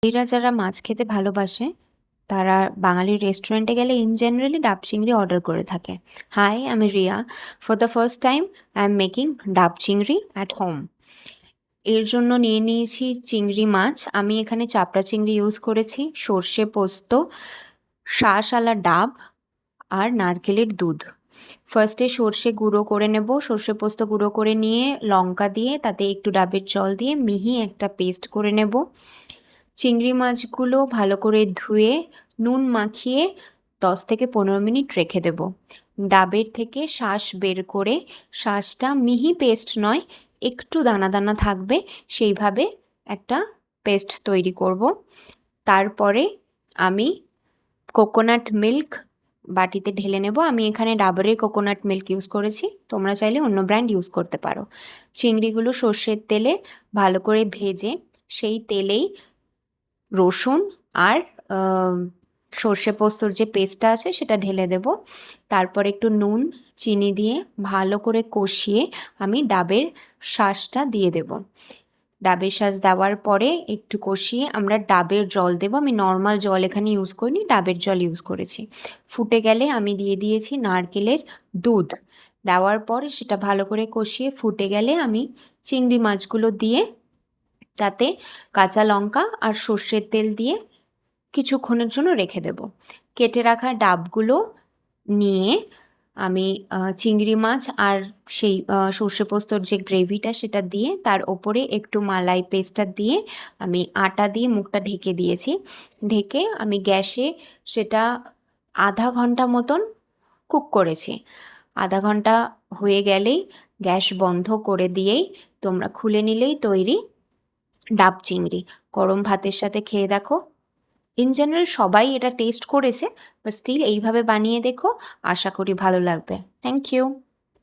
এরা যারা মাছ খেতে ভালোবাসে তারা বাঙালির রেস্টুরেন্টে গেলে ইন জেনারেলি ডাব চিংড়ি অর্ডার করে থাকে। হাই, আমি Riya. For the first time I am making ডাব চিংড়ি অ্যাট হোম। এর জন্য নিয়ে নিয়েছি চিংড়ি মাছ। আমি এখানে চাপড়া চিংড়ি ইউজ করেছি, সর্ষে পোস্ত, শাঁসওয়ালা ডাব আর নারকেলের দুধ। ফার্স্টে সর্ষে গুঁড়ো করে নেব, সর্ষে পোস্ত গুঁড়ো করে নিয়ে লঙ্কা দিয়ে তাতে একটু ডাবের জল দিয়ে মিহি একটা পেস্ট করে নেব। চিংড়ি মাছগুলো ভালো করে ধুয়ে নুন মাখিয়ে 10 থেকে 15 মিনিট রেখে দেব। ডাবের থেকে শাঁস বের করে, শাঁসটা মিহি পেস্ট নয়, একটু দানা দানা থাকবে সেইভাবে একটা পেস্ট তৈরি করব। তারপরে আমি কোকোনাট মিল্ক বাটিতে ঢেলে নেব। আমি এখানে ডাবরের কোকোনাট মিল্ক ইউজ করেছি, তোমরা চাইলে অন্য ব্র্যান্ড ইউজ করতে পারো। চিংড়িগুলো সর্ষের তেলে ভালো করে ভেজে সেই তেলেই রসুন আর সর্ষে পোস্তর যে পেস্টটা আছে সেটা ঢেলে দেব। তারপর একটু নুন চিনি দিয়ে ভালো করে কষিয়ে আমি ডাবের শাঁসটা দিয়ে দেব। ডাবের শাঁস দেওয়ার পরে একটু কষিয়ে আমরা ডাবের জল দেব। আমি নর্মাল জল এখানে ইউজ করিনি, ডাবের জল ইউজ করেছি। ফুটে গেলে আমি দিয়ে দিয়েছি নারকেলের দুধ। দেওয়ার পরে সেটা ভালো করে কষিয়ে ফুটে গেলে আমি চিংড়ি মাছগুলো দিয়ে তাতে কাঁচা লঙ্কা আর সর্ষের তেল দিয়ে কিছুক্ষণের জন্য রেখে দেব। কেটে রাখা ডাবগুলো নিয়ে আমি চিংড়ি মাছ আর সেই সর্ষে পোস্তর যে গ্রেভিটা সেটা দিয়ে তার ওপরে একটু মালাই পেস্টটা দিয়ে আমি আটা দিয়ে মুখটা ঢেকে দিয়েছি। ঢেকে আমি গ্যাসে সেটা আধা ঘন্টা মতন কুক করেছি। আধা ঘন্টা হয়ে গেলেই গ্যাস বন্ধ করে দিয়েই তোমরা খুলে নিলেই তৈরি ডাব চিংড়ি। গরম ভাতের সাথে খেয়ে দেখো। ইন জেনারেল সবাই এটা টেস্ট করেছে, বাট স্টিল এইভাবে বানিয়ে দেখো, আশা করি ভালো লাগবে। Thank you.